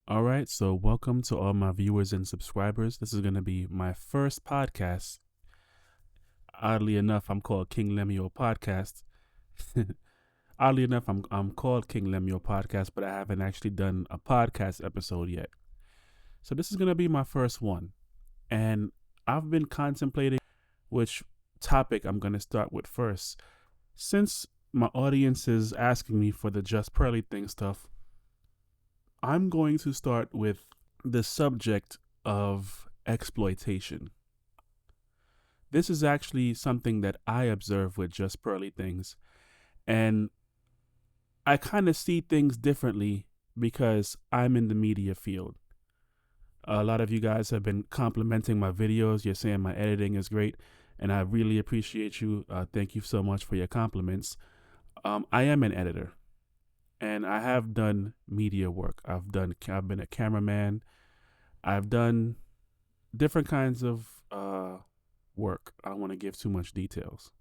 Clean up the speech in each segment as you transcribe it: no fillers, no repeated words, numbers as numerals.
All right, so welcome to all my viewers and subscribers. This is going to be my first podcast. Oddly enough, I'm called King Lemuel Podcast. Oddly enough, I'm called King Lemuel Podcast, but I haven't actually done a podcast episode yet. So this is going to be my first one. And I've been contemplating which topic I'm going to start with first. Since my audience is asking me for the Just Pearly Thing stuff, I'm going to start with the subject of exploitation. This is actually something that I observe with Just Pearly Things, and I kind of see things differently because I'm in the media field. A lot of you guys have been complimenting my videos. You're saying my editing is great, and I really appreciate you. Thank you so much for your compliments. I am an editor, and I have done media work. I've been a cameraman. I've done different kinds of work. I don't want to give too much details.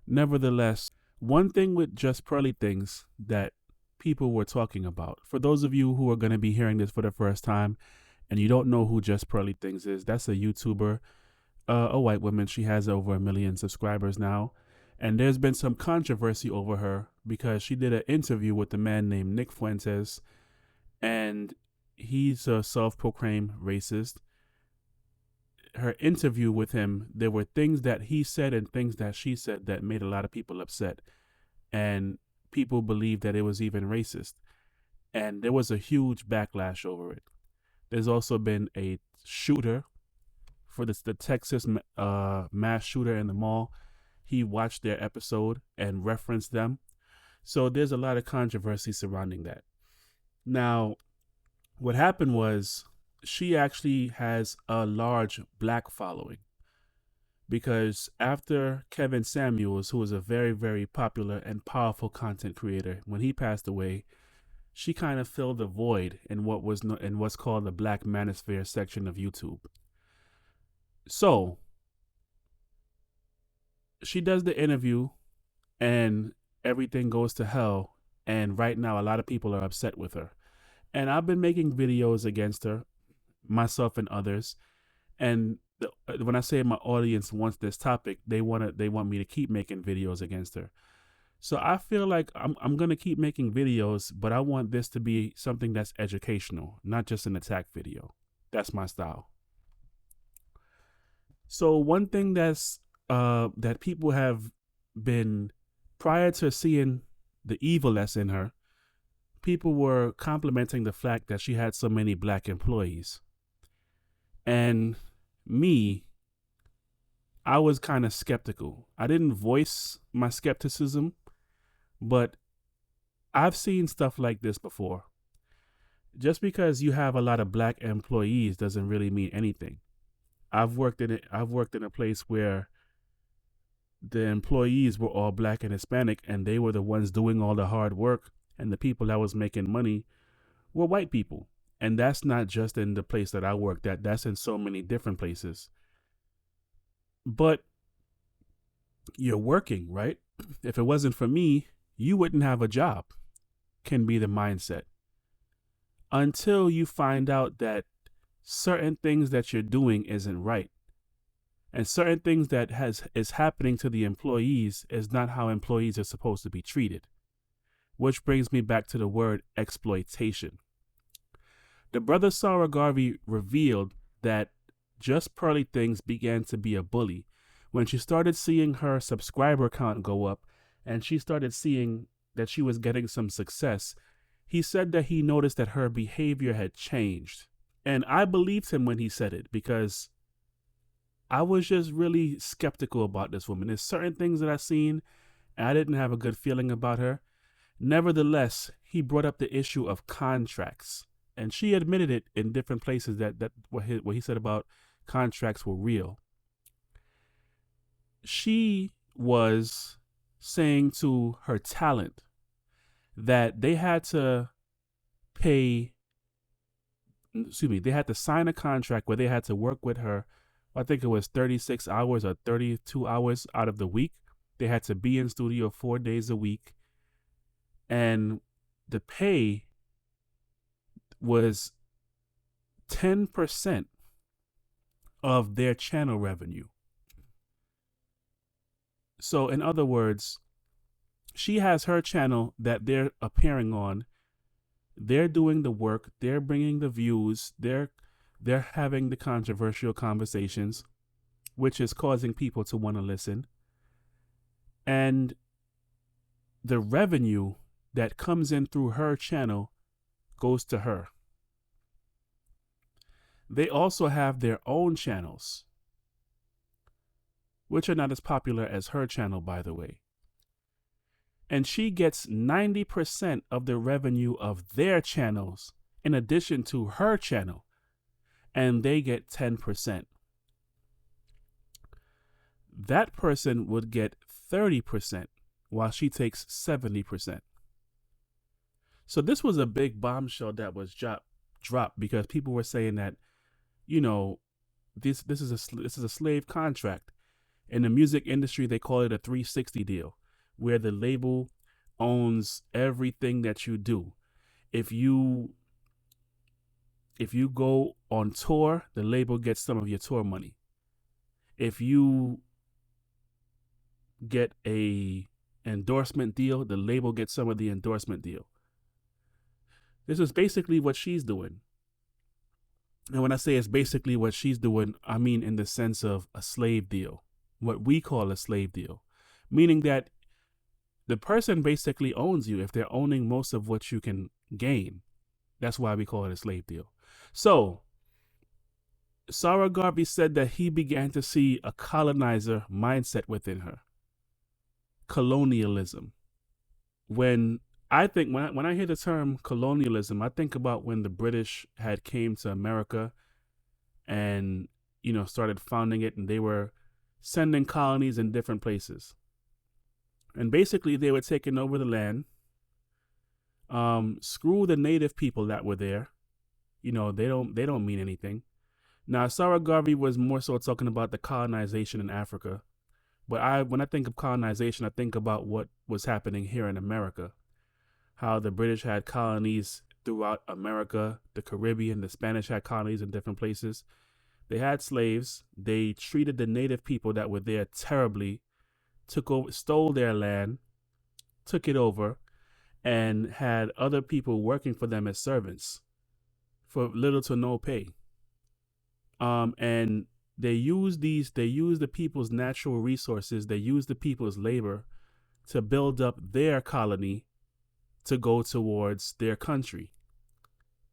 Nevertheless, one thing with Just Pearly Things that people were talking about, for those of you who are going to be hearing this for the first time and you don't know who Just Pearly Things is, that's a YouTuber, a white woman. She has over 1 million subscribers now. And there's been some controversy over her because she did an interview with a man named Nick Fuentes, and he's a self-proclaimed racist. Her interview with him, there were things that he said and things that she said that made a lot of people upset. And people believed that it was even racist. And there was a huge backlash over it. There's also been a shooter for the Texas mass shooter in the mall. He watched their episode and referenced them. So there's a lot of controversy surrounding that. Now, what happened was she actually has a large black following because after Kevin Samuels, who was a very, very popular and powerful content creator, when he passed away, she kind of filled the void in what's called the Black Manosphere section of YouTube. So she does the interview and everything goes to hell. And right now, a lot of people are upset with her. And I've been making videos against her, myself and others. And when I say my audience wants this topic, they want me to keep making videos against her. So I feel like I'm going to keep making videos, but I want this to be something that's educational, not just an attack video. That's my style. So one thing that people have been, prior to seeing the evil that's in her, people were complimenting the fact that she had so many black employees. And me, I was kind of skeptical. I didn't voice my skepticism, but I've seen stuff like this before. Just because you have a lot of black employees doesn't really mean anything. I've worked in a place where the employees were all black and Hispanic, and they were the ones doing all the hard work, and the people that was making money were white people. And that's not just in the place that I worked at, that's in so many different places. But you're working, right? If it wasn't for me, you wouldn't have a job, can be the mindset. Until you find out that certain things that you're doing isn't right. And certain things that is happening to the employees is not how employees are supposed to be treated. Which brings me back to the word exploitation. The brother Sarah Garvey revealed that Just Pearly Things began to be a bully when she started seeing her subscriber count go up and she started seeing that she was getting some success. He said that he noticed that her behavior had changed. And I believed him when he said it because I was just really skeptical about this woman. There's certain things that I've seen and I didn't have a good feeling about her. Nevertheless, he brought up the issue of contracts. And she admitted it in different places that what he said about contracts were real. She was saying to her talent that they had to sign a contract where they had to work with her. I think it was 36 hours or 32 hours out of the week. They had to be in studio 4 days a week. And the pay was 10% of their channel revenue. So in other words, she has her channel that they're appearing on. They're doing the work. They're bringing the views. They're having the controversial conversations, which is causing people to want to listen. And the revenue that comes in through her channel goes to her. They also have their own channels, which are not as popular as her channel, by the way. And she gets 90% of the revenue of their channels in addition to her channel, and they get 10%. That person would get 30% while she takes 70%. So this was a big bombshell that was dropped because people were saying that, you know, this is a slave contract. In the music industry, they call it a 360 deal, where the label owns everything that you do. If you go on tour, the label gets some of your tour money. If you get a endorsement deal, the label gets some of the endorsement deal. This is basically what she's doing. And when I say it's basically what she's doing, I mean in the sense of a slave deal, what we call a slave deal, meaning that the person basically owns you if they're owning most of what you can gain. That's why we call it a slave deal. So Sarah Garvey said that he began to see a colonizer mindset within her. Colonialism. When I hear the term colonialism, I think about when the British had came to America and, started founding it, and they were sending colonies in different places. And basically they were taking over the land, screw the native people that were there. They don't mean anything. Now, Sarah Garvey was more so talking about the colonization in Africa. But when I think of colonization, I think about what was happening here in America. How the British had colonies throughout America, the Caribbean, the Spanish had colonies in different places. They had slaves. They treated the native people that were there terribly, stole their land, took it over, and had other people working for them as servants for little to no pay. And they use the people's natural resources, they use the people's labor to build up their colony to go towards their country,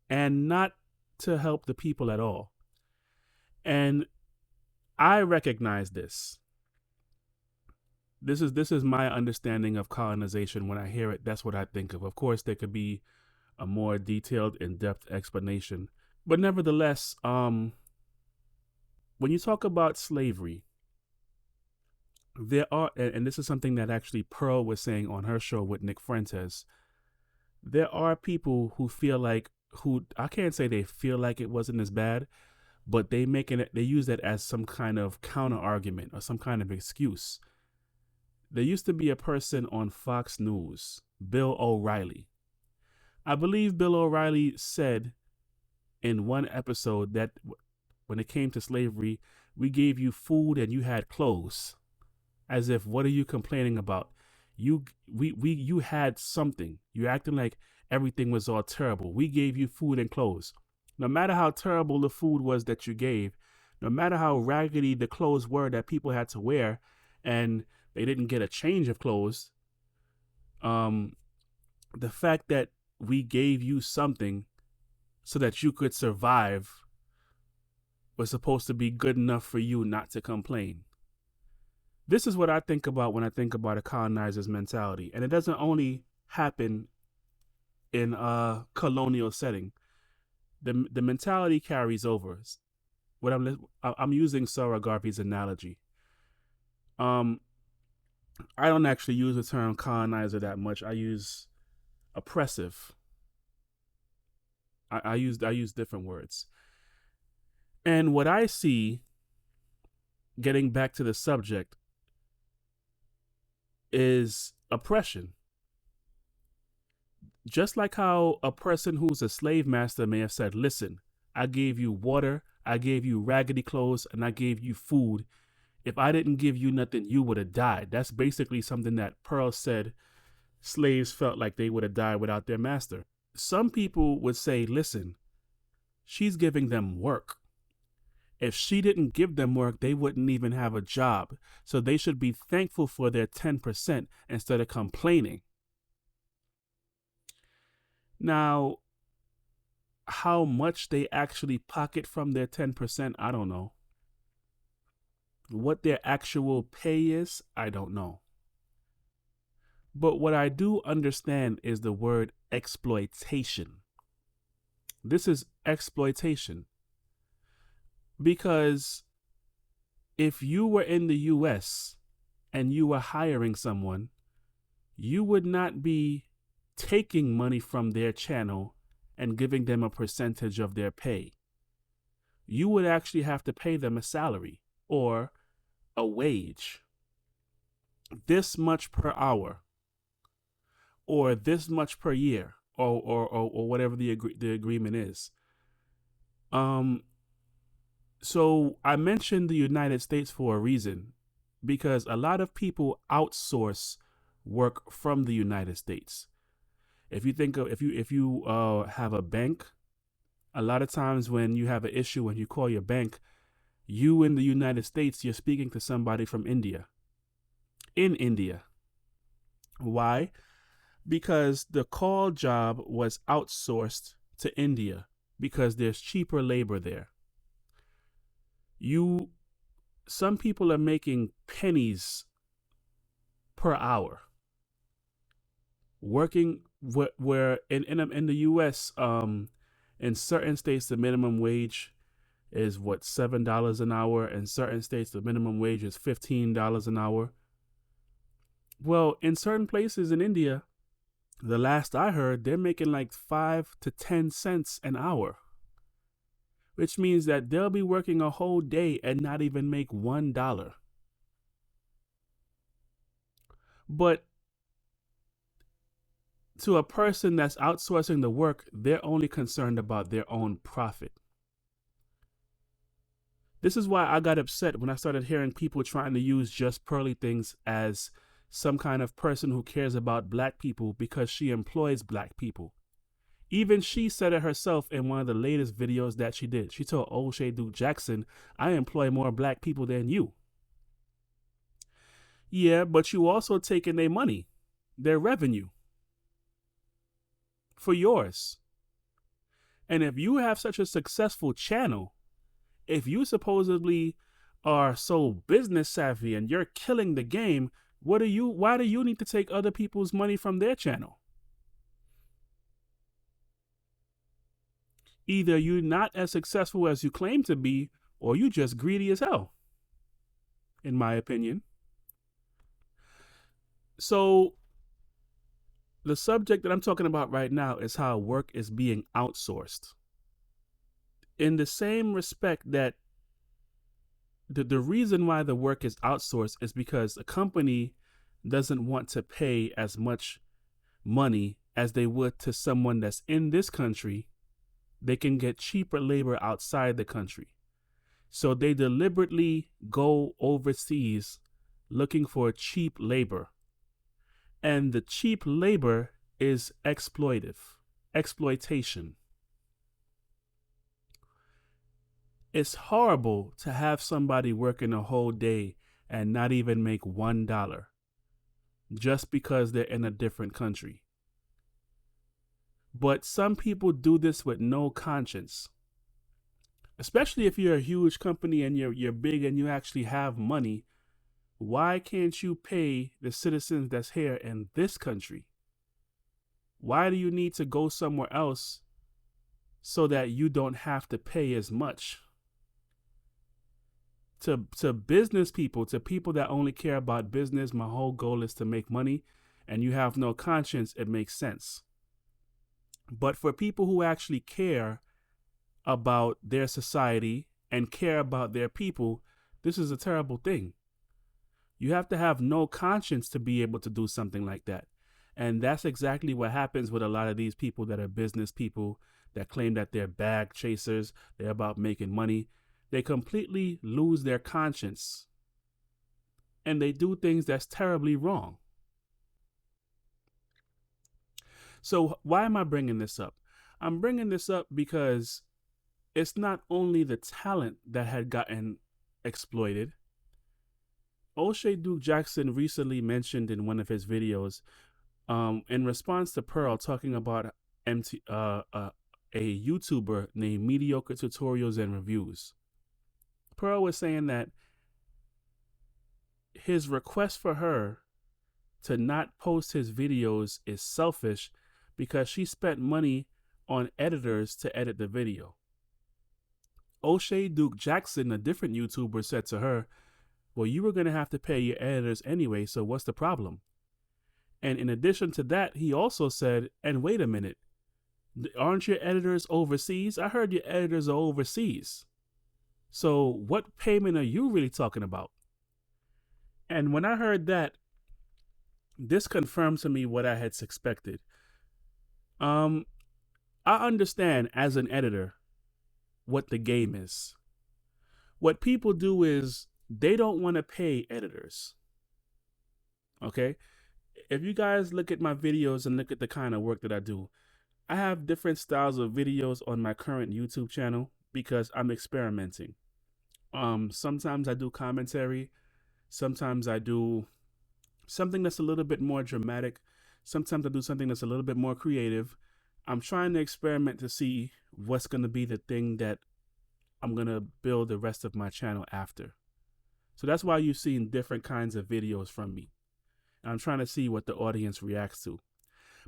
and not to help the people at all. And I recognize this. This is my understanding of colonization. When I hear it, that's what I think of. Of course, there could be a more detailed, in-depth explanation, but nevertheless, when you talk about slavery, there are, and this is something that actually Pearl was saying on her show with Nick Fuentes, there are people who I can't say they feel like it wasn't as bad, but they use that as some kind of counter argument or some kind of excuse. There used to be a person on Fox News, Bill O'Reilly. I believe Bill O'Reilly said in one episode that when it came to slavery, we gave you food and you had clothes. As if, what are you complaining about? You had something. You're acting like everything was all terrible. We gave you food and clothes. No matter how terrible the food was that you gave, no matter how raggedy the clothes were that people had to wear, and they didn't get a change of clothes, the fact that we gave you something so that you could survive was supposed to be good enough for you not to complain. This is what I think about when I think about a colonizer's mentality. And it doesn't only happen in a colonial setting. The mentality carries over. I'm using Sarah Garvey's analogy. I don't actually use the term colonizer that much. I use oppressive. I use different words. And what I see, getting back to the subject, is oppression. Just like how a person who's a slave master may have said, listen, I gave you water, I gave you raggedy clothes, and I gave you food. If I didn't give you nothing, you would have died. That's basically something that Pearl said slaves felt like they would have died without their master. Some people would say, listen, she's giving them work. If she didn't give them work, they wouldn't even have a job. So they should be thankful for their 10% instead of complaining. Now, how much they actually pocket from their 10%, I don't know. What their actual pay is, I don't know. But what I do understand is the word exploitation. This is exploitation. Because if you were in the US and you were hiring someone, you would not be taking money from their channel and giving them a percentage of their pay. You would actually have to pay them a salary or a wage. This much per hour or this much per year or whatever the agreement is. So I mentioned the United States for a reason, because a lot of people outsource work from the United States. If you think of if you have a bank, a lot of times when you have an issue and you call your bank, you in the United States, you're speaking to somebody from India. In India. Why? Because the call job was outsourced to India because there's cheaper labor there. Some people are making pennies per hour working where in the US, in certain states the minimum wage is $7 an hour. In certain states the minimum wage is $15 an hour. Well, in certain places in India, the last I heard, they're making like 5 to 10 cents an hour, which means that they'll be working a whole day and not even make $1. But to a person that's outsourcing the work, they're only concerned about their own profit. This is why I got upset when I started hearing people trying to use JustPearlythings as some kind of person who cares about black people because she employs black people. Even she said it herself in one of the latest videos that she did. She told O'Shea Duke Jackson, I employ more black people than you. Yeah, but you also taking their money, their revenue, for yours. And if you have such a successful channel, if you supposedly are so business savvy and you're killing the game, why do you need to take other people's money from their channel? Either you're not as successful as you claim to be, or you just greedy as hell, in my opinion. So the subject that I'm talking about right now is how work is being outsourced. In the same respect that the reason why the work is outsourced is because a company doesn't want to pay as much money as they would to someone that's in this country. They can get cheaper labor outside the country. So they deliberately go overseas looking for cheap labor. And the cheap labor is exploitation. It's horrible to have somebody working a whole day and not even make $1 just because they're in a different country. But some people do this with no conscience. Especially if you're a huge company and you're big and you actually have money, why can't you pay the citizens that's here in this country? Why do you need to go somewhere else so that you don't have to pay as much? To business people, to people that only care about business, my whole goal is to make money, and you have no conscience, it makes sense. But for people who actually care about their society and care about their people, this is a terrible thing. You have to have no conscience to be able to do something like that. And that's exactly what happens with a lot of these people that are business people that claim that they're bag chasers, they're about making money. They completely lose their conscience and they do things that's terribly wrong. So why am I bringing this up? I'm bringing this up because it's not only the talent that had gotten exploited. O'Shea Duke Jackson recently mentioned in one of his videos, in response to Pearl talking about a YouTuber named Mediocre Tutorials and Reviews. Pearl was saying that his request for her to not post his videos is selfish because she spent money on editors to edit the video. O'Shea Duke Jackson, a different YouTuber, said to her, well, you were going to have to pay your editors anyway, so what's the problem? And in addition to that, he also said, and wait a minute, aren't your editors overseas? I heard your editors are overseas. So what payment are you really talking about? And when I heard that, this confirmed to me what I had suspected. I understand as an editor what the game is. What people do is they don't want to pay editors. Okay? If you guys look at my videos and look at the kind of work that I do, I have different styles of videos on my current YouTube channel because I'm experimenting. Sometimes I do commentary. Sometimes I do something that's a little bit more dramatic. Sometimes I do something that's a little bit more creative. I'm trying to experiment to see what's going to be the thing that I'm going to build the rest of my channel after. So that's why you've seen different kinds of videos from me. I'm trying to see what the audience reacts to.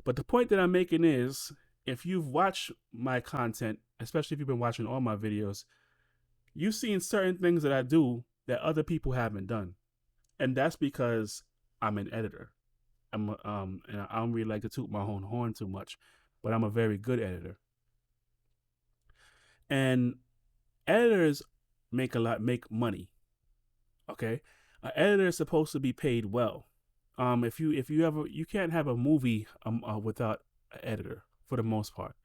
But the point that I'm making is, if you've watched my content, especially if you've been watching all my videos, you've seen certain things that I do that other people haven't done. And that's because I'm an editor. And I don't really like to toot my own horn too much, but I'm a very good editor. And editors make money. Okay? An editor is supposed to be paid well. You can't have a movie without an editor for the most part.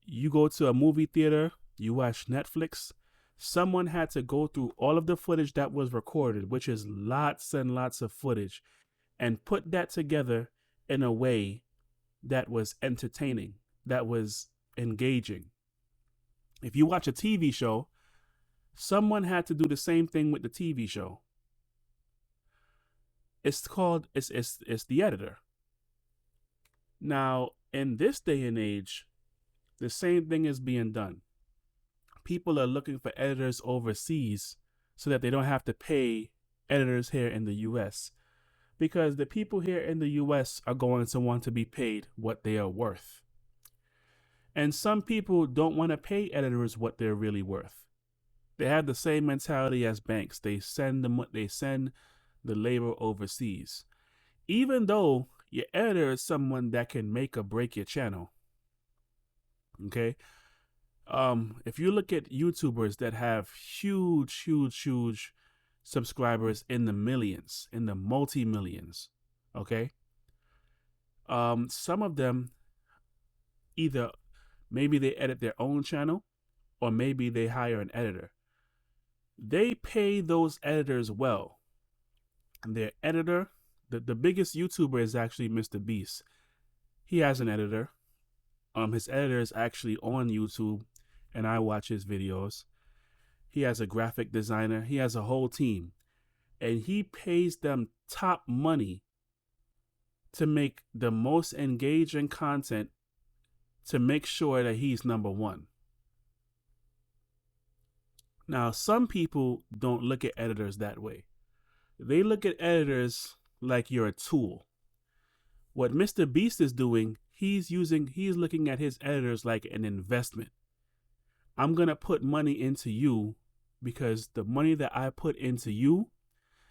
You go to a movie theater, you watch Netflix, someone had to go through all of the footage that was recorded, which is lots and lots of footage, and put that together in a way that was entertaining, that was engaging. If you watch a TV show, someone had to do the same thing with the TV show. It's the editor. Now, in this day and age, the same thing is being done. People are looking for editors overseas so that they don't have to pay editors here in the US, because the people here in the US are going to want to be paid what they are worth. And some people don't want to pay editors what they're really worth. They have the same mentality as banks. They send the labor overseas, even though your editor is someone that can make or break your channel. Okay. If you look at YouTubers that have huge subscribers in the millions, in the multi-millions, okay? Some of them either maybe they edit their own channel or maybe they hire an editor. They pay those editors well. And their editor, the biggest YouTuber is actually Mr. Beast. He has an editor. His editor is actually on YouTube, and I watch his videos. He has a graphic designer. He has a whole team, and he pays them top money to make the most engaging content to make sure that he's number one. Now, some people don't look at editors that way. They look at editors like you're a tool. What Mr. Beast is doing, he's looking at his editors like an investment. I'm going to put money into you because the money that I put into you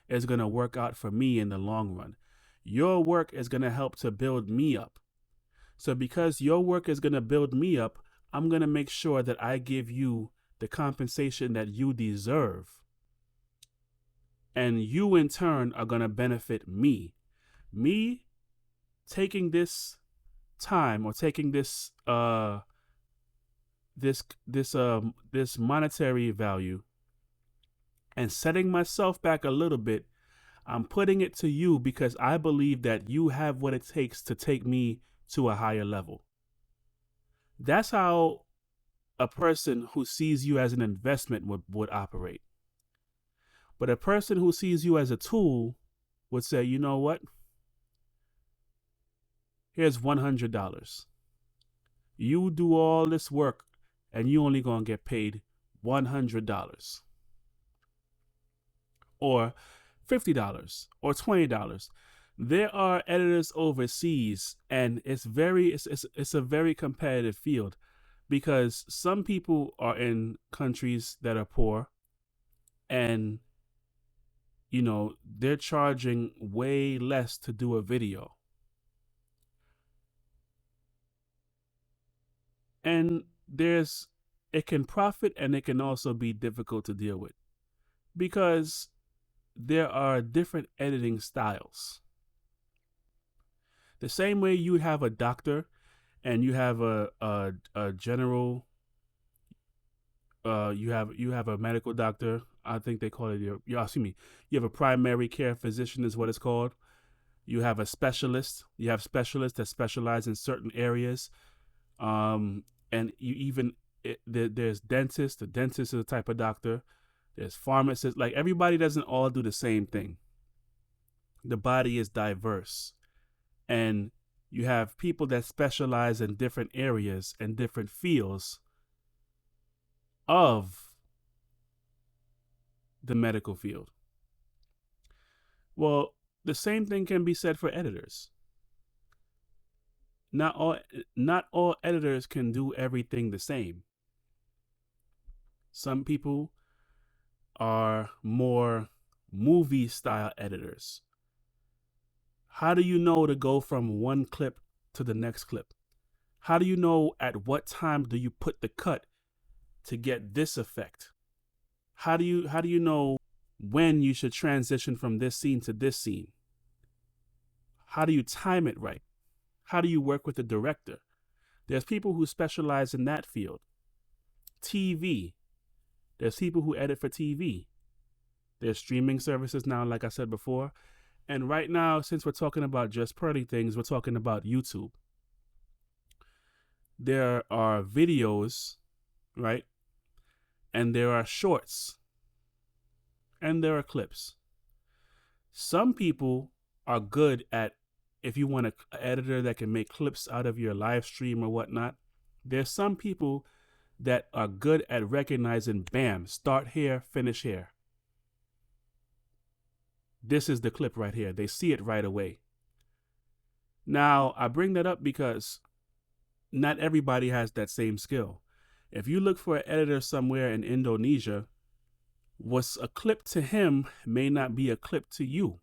is going to work out for me in the long run. Your work is going to help to build me up. So because your work is going to build me up, I'm going to make sure that I give you the compensation that you deserve. And you in turn are going to benefit me. Me taking this time or taking this this monetary value and setting myself back a little bit. I'm putting it to you because I believe that you have what it takes to take me to a higher level. That's how a person who sees you as an investment would operate. But a person who sees you as a tool would say, you know what? Here's $100. You do all this work and you only gonna get paid $100. Or $50 or $20. There are editors overseas, and it's a very competitive field because some people are in countries that are poor, and you know, they're charging way less to do a video. And it can profit and it can also be difficult to deal with because there are different editing styles. The same way you have a doctor and you have a general, you have a medical doctor. I think they call it you have a primary care physician is what it's called. You have a specialist. You have specialists that specialize in certain areas. And there's dentists. The dentist is a type of doctor. There's pharmacists. Like, everybody doesn't all do the same thing. The body is diverse. And you have people that specialize in different areas and different fields of the medical field. Well, the same thing can be said for editors. Not all editors can do everything the same. Some people are more movie style editors. How do you know to go from one clip to the next clip? How do you know at what time do you put the cut to get this effect? How do you know when you should transition from this scene to this scene? How do you time it right? How do you work with the director? There's people who specialize in that field. TV. There's people who edit for TV. There's streaming services now, like I said before. And right now, since we're talking about Just Pearly Things, we're talking about YouTube. There are videos, right? And there are shorts. And there are clips. Some people are good at, if you want an editor that can make clips out of your live stream or whatnot, there's some people that are good at recognizing, bam, start here, finish here. This is the clip right here. They see it right away. Now, I bring that up because not everybody has that same skill. If you look for an editor somewhere in Indonesia, what's a clip to him may not be a clip to you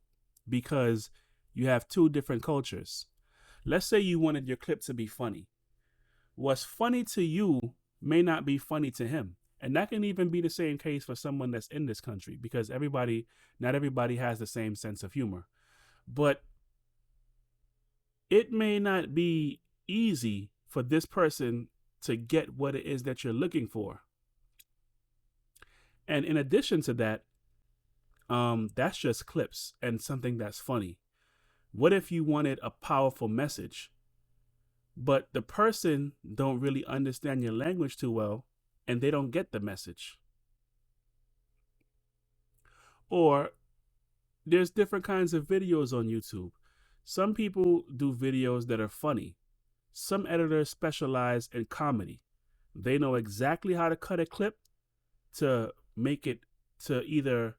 because you have two different cultures. Let's say you wanted your clip to be funny. What's funny to you may not be funny to him. And that can even be the same case for someone that's in this country because not everybody has the same sense of humor. But it may not be easy for this person to get what it is that you're looking for. And in addition to that, that's just clips and something that's funny. What if you wanted a powerful message, but the person don't really understand your language too well and they don't get the message? Or there's different kinds of videos on YouTube. Some people do videos that are funny. Some editors specialize in comedy. They know exactly how to cut a clip to make it to either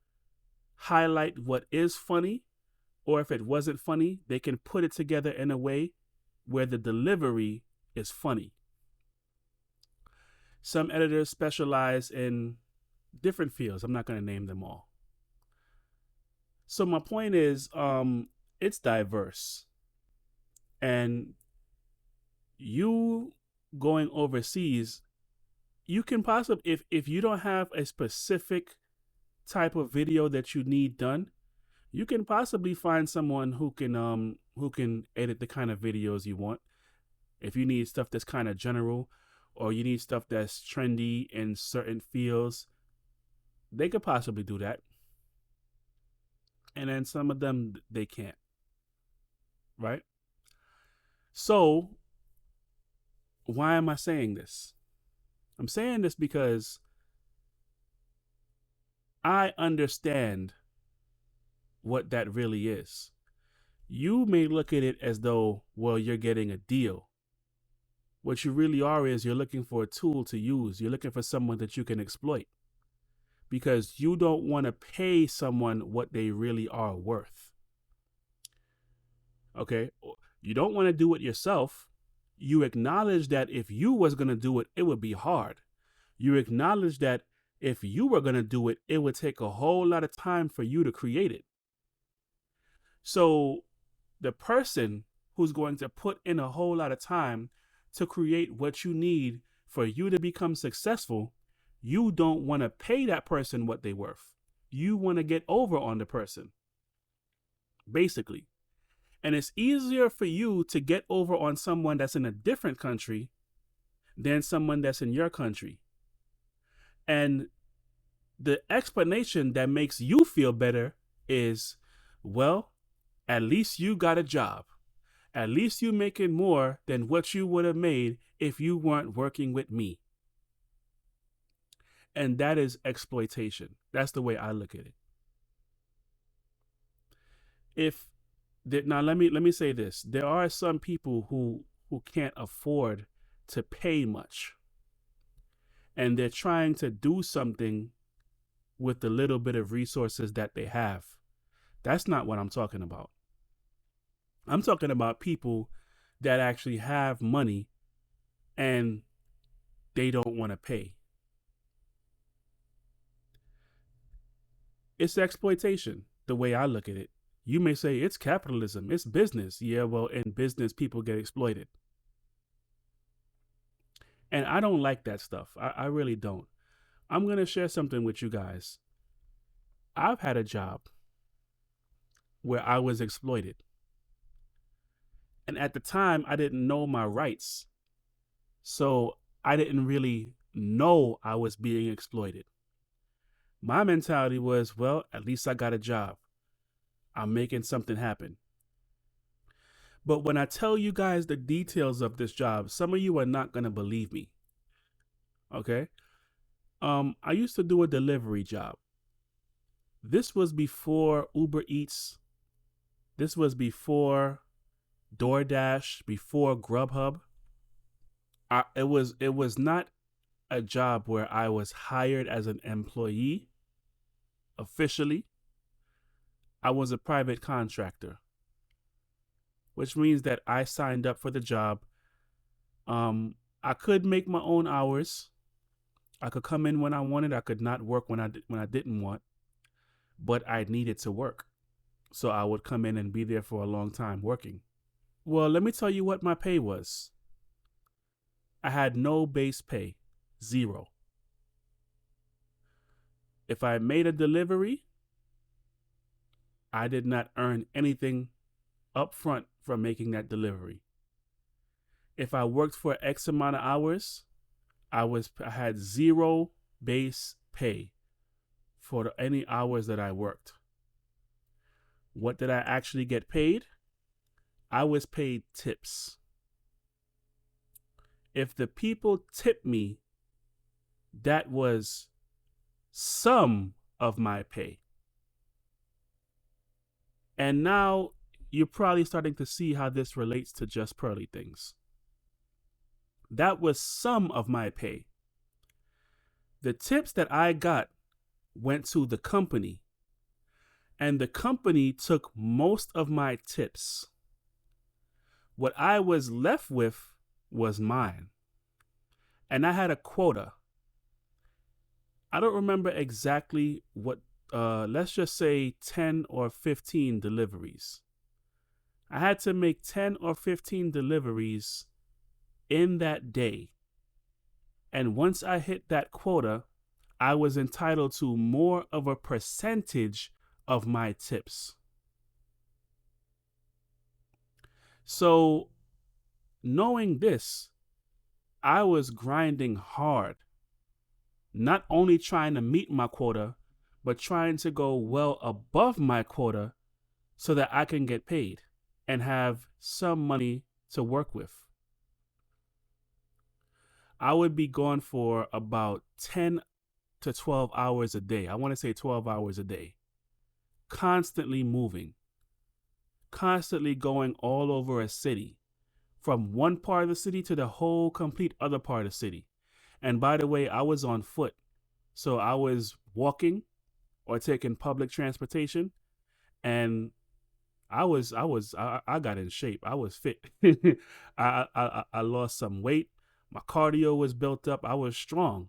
highlight what is funny, or if it wasn't funny, they can put it together in a way where the delivery is funny. Some editors specialize in different fields. I'm not going to name them all. So my point is, it's diverse. And you going overseas, you can possibly, if you don't have a specific type of video that you need done, you can possibly find someone who can who can edit the kind of videos you want. If you need stuff that's kind of general, or you need stuff that's trendy in certain fields, they could possibly do that. And then some of them, they can't, right? So why am I saying this? I'm saying this because I understand what that really is. You may look at it as though, well, you're getting a deal. What you really are is you're looking for a tool to use. You're looking for someone that you can exploit because you don't want to pay someone what they really are worth. Okay? You don't want to do it yourself. You acknowledge that if you was going to do it, it would be hard. You acknowledge that if you were going to do it, it would take a whole lot of time for you to create it. So the person who's going to put in a whole lot of time to create what you need for you to become successful, you don't want to pay that person what they're worth. You want to get over on the person, basically. And it's easier for you to get over on someone that's in a different country than someone that's in your country. And the explanation that makes you feel better is, well, at least you got a job. At least you making more than what you would have made if you weren't working with me. And that is exploitation. That's the way I look at it. Now let me say this. There are some people who can't afford to pay much. And they're trying to do something with the little bit of resources that they have. That's not what I'm talking about. I'm talking about people that actually have money and they don't want to pay. It's exploitation, the way I look at it. You may say it's capitalism, it's business. Yeah, well, in business, people get exploited. And I don't like that stuff. I really don't. I'm going to share something with you guys. I've had a job where I was exploited. And at the time, I didn't know my rights. So I didn't really know I was being exploited. My mentality was, well, at least I got a job. I'm making something happen. But when I tell you guys the details of this job, some of you are not going to believe me. Okay? I used to do a delivery job. This was before Uber Eats. This was before DoorDash, before Grubhub. It was not a job where I was hired as an employee officially. I was a private contractor, which means that I signed up for the job. I could make my own hours. I could come in when I wanted. I could not work when I didn't want, but I needed to work. So I would come in and be there for a long time working. Well, let me tell you what my pay was. I had no base pay, 0. If I made a delivery, I did not earn anything up front from making that delivery. If I worked for X amount of hours, I had 0 base pay for any hours that I worked. What did I actually get paid? I was paid tips. If the people tipped me, that was some of my pay. And now you're probably starting to see how this relates to Just Pearly Things. That was some of my pay. The tips that I got went to the company, and the company took most of my tips. What I was left with was mine. And I had a quota. I don't remember exactly what, let's just say 10 or 15 deliveries. I had to make 10 or 15 deliveries in that day. And once I hit that quota, I was entitled to more of a percentage of my tips. So knowing this, I was grinding hard, not only trying to meet my quota, but trying to go well above my quota so that I can get paid and have some money to work with. I would be gone for about 10 to 12 hours a day. I want to say 12 hours a day, constantly moving, constantly going all over a city, from one part of the city to the whole complete other part of the city. And by the way, I was on foot. So I was walking or taking public transportation, and I got in shape. I was fit. I lost some weight. My cardio was built up. I was strong,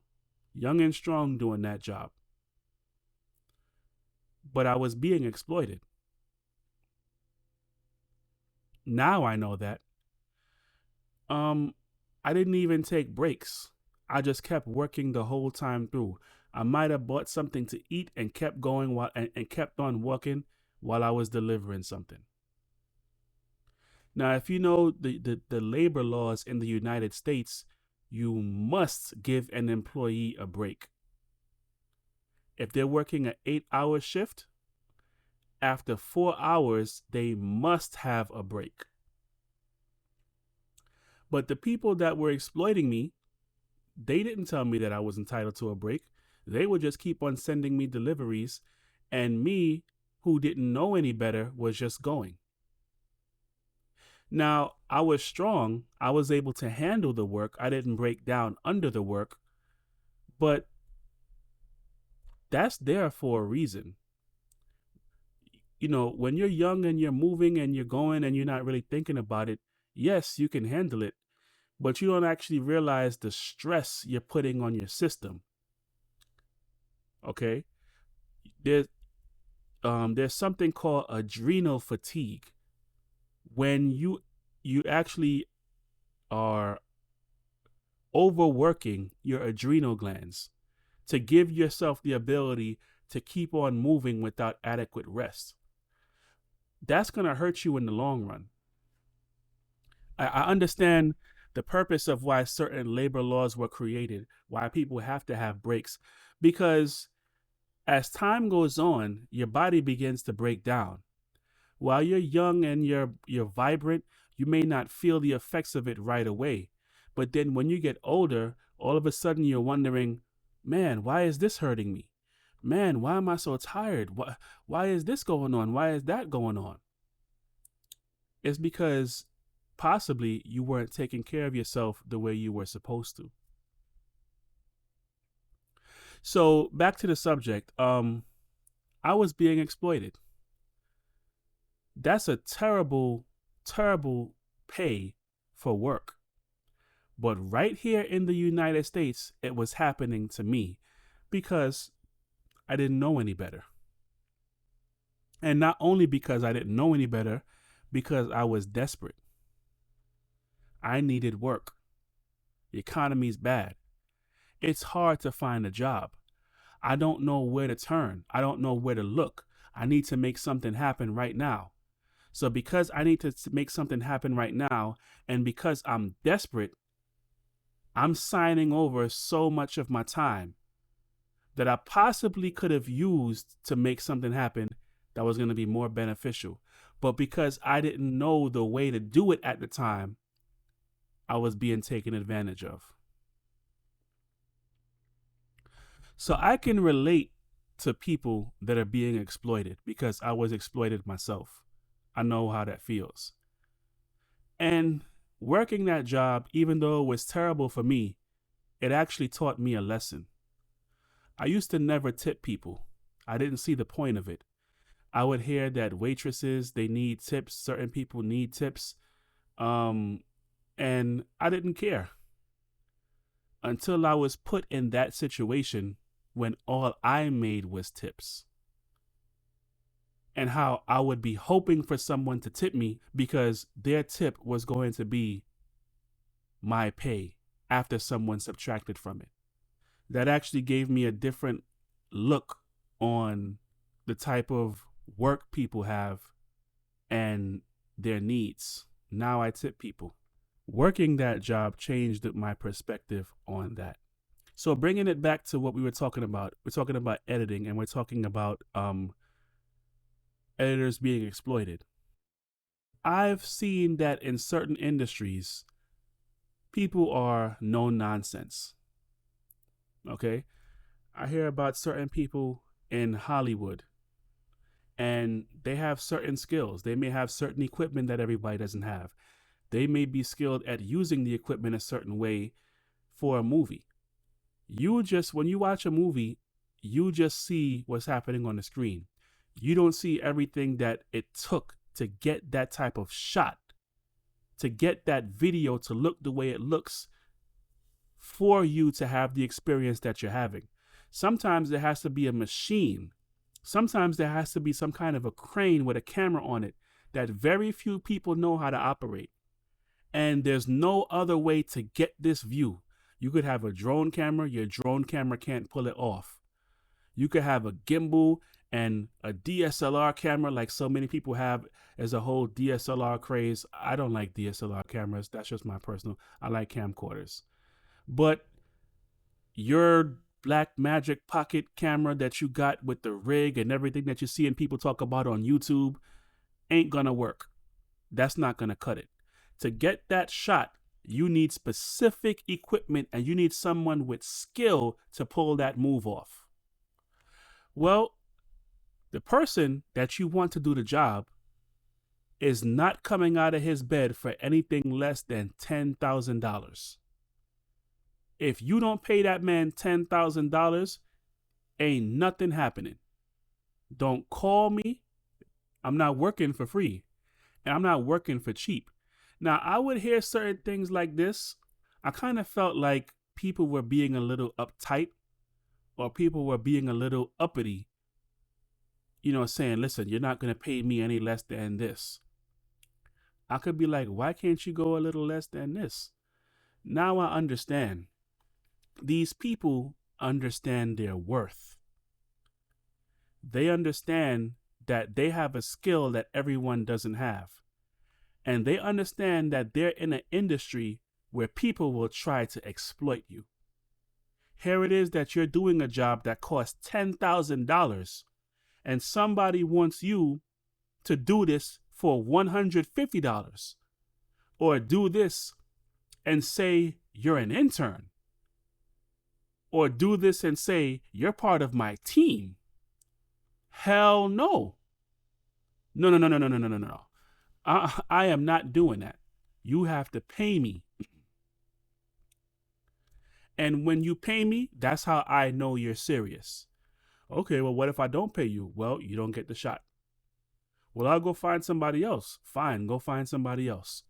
young and strong doing that job. But I was being exploited. Now I know that. I didn't even take breaks. I just kept working the whole time through. I might have bought something to eat and kept going and kept on walking while I was delivering something. Now, if you know the labor laws in the United States, you must give an employee a break. If they're working an 8-hour shift, after 4 hours, they must have a break. But the people that were exploiting me, they didn't tell me that I was entitled to a break. They would just keep on sending me deliveries, and me, who didn't know any better, was just going. Now, I was strong. I was able to handle the work. I didn't break down under the work, but that's there for a reason. You know, when you're young and you're moving and you're going and you're not really thinking about it, yes, you can handle it, but you don't actually realize the stress you're putting on your system. Okay? There's something called adrenal fatigue. When you actually are overworking your adrenal glands to give yourself the ability to keep on moving without adequate rest. That's going to hurt you in the long run. I understand the purpose of why certain labor laws were created, why people have to have breaks, because as time goes on, your body begins to break down. While you're young and you're vibrant, you may not feel the effects of it right away. But then when you get older, all of a sudden you're wondering, man, why is this hurting me? Man, why am I so tired? Why is this going on? Why is that going on? It's because possibly you weren't taking care of yourself the way you were supposed to. So back to the subject. I was being exploited. That's a terrible, terrible pay for work. But right here in the United States, it was happening to me because I didn't know any better. And not only because I didn't know any better, because I was desperate. I needed work. The economy's bad. It's hard to find a job. I don't know where to turn. I don't know where to look. I need to make something happen right now. So because I need to make something happen right now, and because I'm desperate, I'm signing over so much of my time that I possibly could have used to make something happen that was going to be more beneficial. But because I didn't know the way to do it at the time, I was being taken advantage of. So I can relate to people that are being exploited because I was exploited myself. I know how that feels. And working that job, even though it was terrible for me, it actually taught me a lesson. I used to never tip people. I didn't see the point of it. I would hear that waitresses, they need tips. Certain people need tips. And I didn't care until I was put in that situation when all I made was tips. And how I would be hoping for someone to tip me because their tip was going to be my pay after someone subtracted from it. That actually gave me a different look on the type of work people have and their needs. Now I tip people. Working that job changed my perspective on that. So bringing it back to what we were talking about, we're talking about editing, and we're talking about editors being exploited. I've seen that in certain industries, people are no nonsense. Okay, I hear about certain people in Hollywood, and they have certain skills. They may have certain equipment that everybody doesn't have. They may be skilled at using the equipment a certain way for a movie. When you watch a movie, you just see what's happening on the screen. You don't see everything that it took to get that type of shot, to get that video to look the way it looks for you to have the experience that you're having. Sometimes there has to be a machine. Sometimes there has to be some kind of a crane with a camera on it that very few people know how to operate. And there's no other way to get this view. You could have a drone camera, your drone camera can't pull it off. You could have a gimbal and a DSLR camera like so many people have as a whole DSLR craze. I don't like DSLR cameras. That's just my personal. I like camcorders. But your Black Magic Pocket camera that you got with the rig and everything that you see and people talk about on YouTube ain't gonna work. That's not gonna cut it. To get that shot, you need specific equipment and you need someone with skill to pull that move off. Well, the person that you want to do the job is not coming out of his bed for anything less than $10,000. If you don't pay that man $10,000, ain't nothing happening. Don't call me. I'm not working for free, and I'm not working for cheap. Now, I would hear certain things like this. I kind of felt like people were being a little uptight, or people were being a little uppity, saying, listen, you're not going to pay me any less than this. I could be like, why can't you go a little less than this? Now I understand. These people understand their worth. They understand that they have a skill that everyone doesn't have. And they understand that they're in an industry where people will try to exploit you. Here it is that you're doing a job that costs $10,000 and somebody wants you to do this for $150 or do this and say you're an intern or do this and say you're part of my team. Hell no. No. I am not doing that. You have to pay me. And when you pay me, that's how I know you're serious. Okay, well, what if I don't pay you? Well, you don't get the shot. Well, I'll go find somebody else. Fine, go find somebody else.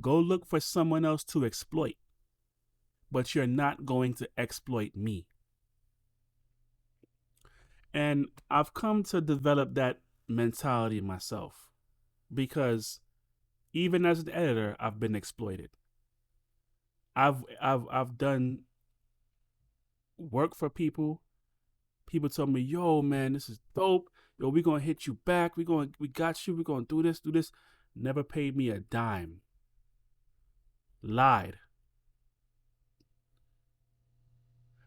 Go look for someone else to exploit. But you're not going to exploit me. And I've come to develop that mentality myself because even as an editor, I've been exploited. I've done work for people. People told me, yo, man, this is dope. Yo, we're going to hit you back. We got you. We're going to do this. Never paid me a dime. Lied.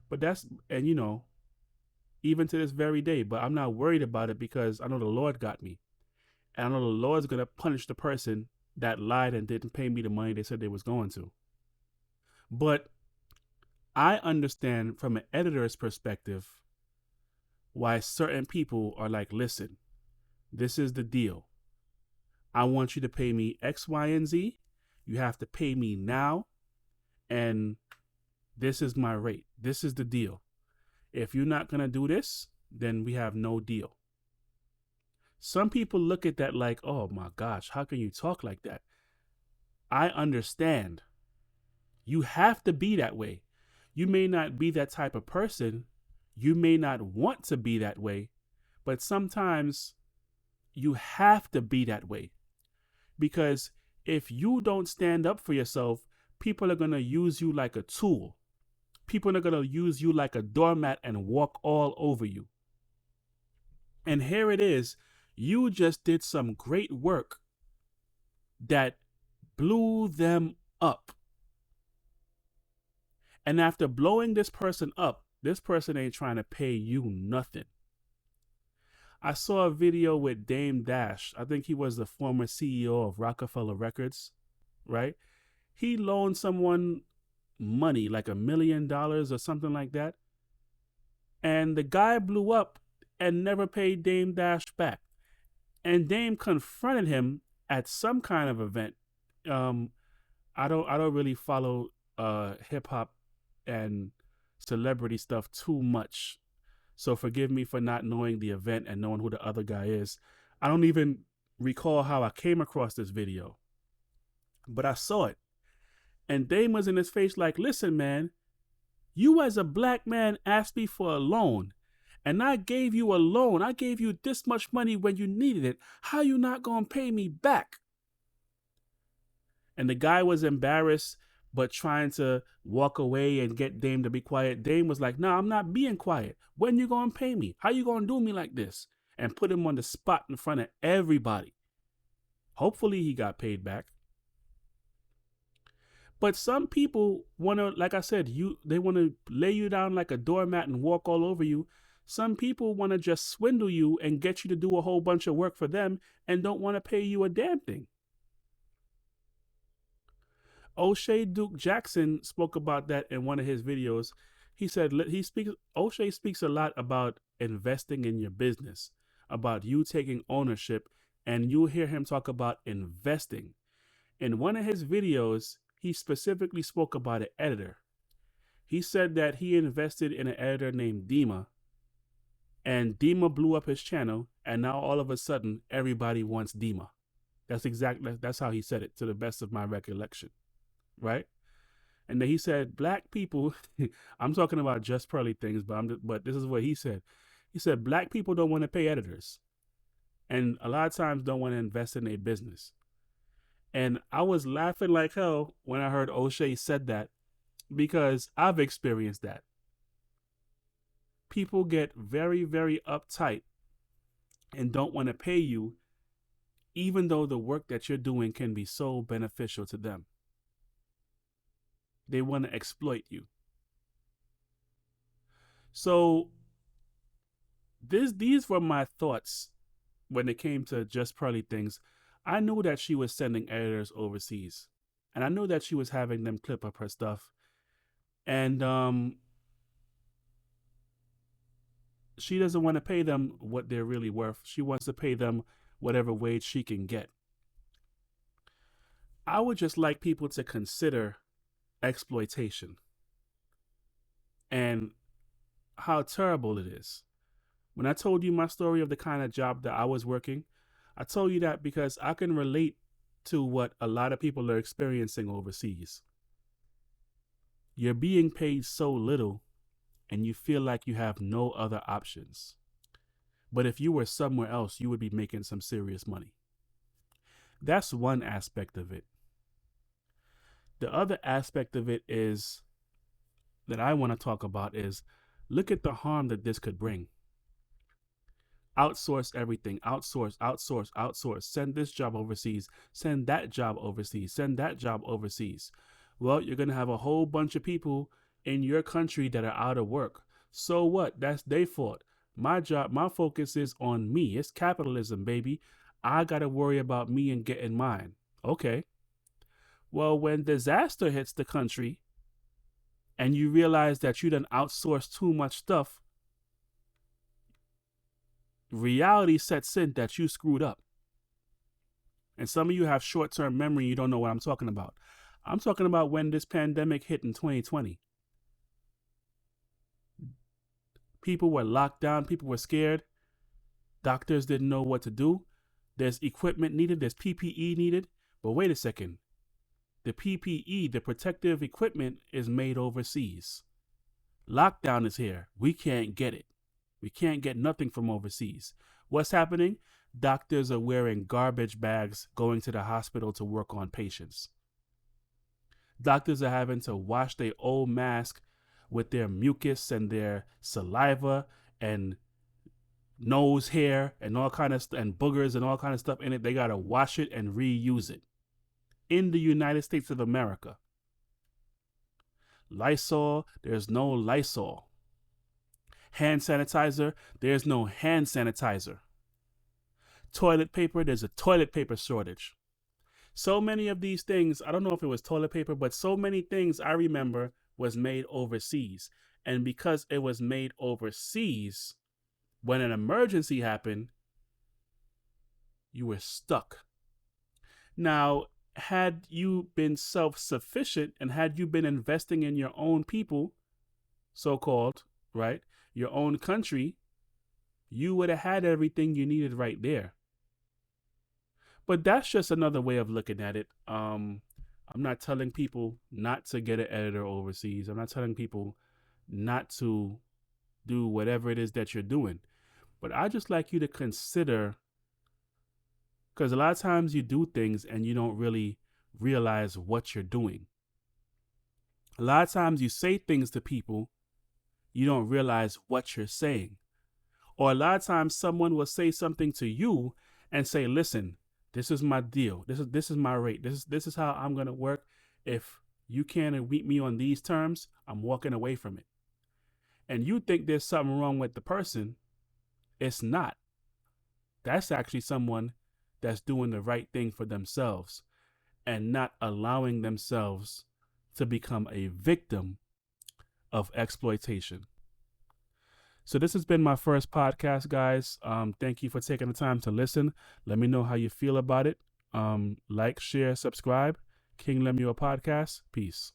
But even to this very day, but I'm not worried about it because I know the Lord got me. And I know the Lord's going to punish the person that lied and didn't pay me the money they said they was going to. But I understand from an editor's perspective why certain people are like, listen, this is the deal. I want you to pay me X, Y, and Z. You have to pay me now. And this is my rate. This is the deal. If you're not going to do this, then we have no deal. Some people look at that like, oh my gosh, how can you talk like that? I understand. You have to be that way. You may not be that type of person. You may not want to be that way, but sometimes you have to be that way. Because if you don't stand up for yourself, people are going to use you like a tool. People are going to use you like a doormat and walk all over you. And here it is. You just did some great work that blew them up. And after blowing this person up, this person ain't trying to pay you nothing. I saw a video with Dame Dash. I think he was the former CEO of Rockefeller Records, right? He loaned someone money, like $1 million or something like that. And the guy blew up and never paid Dame Dash back. And Dame confronted him at some kind of event. I don't really follow hip hop and celebrity stuff too much. So forgive me for not knowing the event and knowing who the other guy is. I don't even recall how I came across this video, but I saw it. And Dame was in his face like, listen, man, you as a black man asked me for a loan, and I gave you a loan. I gave you this much money when you needed it. How you not gonna pay me back? And the guy was embarrassed, but trying to walk away and get Dame to be quiet. Dame was like, nah, I'm not being quiet. When you gonna pay me? How you gonna do me like this? And put him on the spot in front of everybody. Hopefully he got paid back. But some people want to, like I said, they want to lay you down like a doormat and walk all over you. Some people want to just swindle you and get you to do a whole bunch of work for them and don't want to pay you a damn thing. O'Shea Duke Jackson spoke about that in one of his videos. He said O'Shea speaks a lot about investing in your business, about you taking ownership, and you'll hear him talk about investing. In one of his videos, he specifically spoke about an editor. He said that he invested in an editor named Dima, and Dima blew up his channel, and now all of a sudden, everybody wants Dima. That's how he said it, to the best of my recollection, right? And then he said, black people, I'm talking about Just Pearly Things, but this is what he said. He said, black people don't want to pay editors, and a lot of times don't want to invest in their business. And I was laughing like hell when I heard O'Shea said that, because I've experienced that. People get very, very uptight and don't want to pay you, even though the work that you're doing can be so beneficial to them. They want to exploit you. So these were my thoughts when it came to Just Pearly Things. I knew that she was sending editors overseas, and I knew that she was having them clip up her stuff. And she doesn't want to pay them what they're really worth. She wants to pay them whatever wage she can get. I would just like people to consider exploitation and how terrible it is. When I told you my story of the kind of job that I was working, I told you that because I can relate to what a lot of people are experiencing overseas. You're being paid so little and you feel like you have no other options. But if you were somewhere else, you would be making some serious money. That's one aspect of it. The other aspect of it is that I want to talk about is, look at the harm that this could bring. Outsource everything. Outsource. Send this job overseas. Send that job overseas. Send that job overseas. Well, you're going to have a whole bunch of people in your country that are out of work. So what? That's their fault. My job, my focus is on me. It's capitalism, baby. I got to worry about me and getting mine. Okay. Well, when disaster hits the country and you realize that you done outsourced too much stuff, reality sets in that you screwed up. And some of you have short-term memory. You don't know what I'm talking about. I'm talking about when this pandemic hit in 2020. People were locked down. People were scared. Doctors didn't know what to do. There's equipment needed. There's PPE needed. But wait a second. The PPE, the protective equipment, is made overseas. Lockdown is here. We can't get it. We can't get nothing from overseas. What's happening? Doctors are wearing garbage bags going to the hospital to work on patients. Doctors are having to wash their old mask with their mucus and their saliva and nose hair and all kind of and boogers and all kind of stuff in it. They got to wash it and reuse it. in the United States of America. Lysol, there's no Lysol. Hand sanitizer, there's no hand sanitizer. Toilet paper, there's a toilet paper shortage. So many of these things, I don't know if it was toilet paper, but so many things I remember was made overseas. And because it was made overseas, when an emergency happened, you were stuck. Now, had you been self-sufficient and had you been investing in your own people, so-called, right, your own country, you would have had everything you needed right there. But that's just another way of looking at it. I'm not telling people not to get an editor overseas. I'm not telling people not to do whatever it is that you're doing. But I just like you to consider, because a lot of times you do things and you don't really realize what you're doing. A lot of times you say things to people, you don't realize what you're saying. Or a lot of times someone will say something to you and say, listen, this is my deal. This is my rate. This is how I'm going to work. If you can't meet me on these terms, I'm walking away from it. And you think there's something wrong with the person. It's not. That's actually someone that's doing the right thing for themselves and not allowing themselves to become a victim of exploitation. So this has been my first podcast, guys. Thank you for taking the time to listen. Let me know how you feel about it. Like, share, subscribe. King Lemuel Podcast. Peace.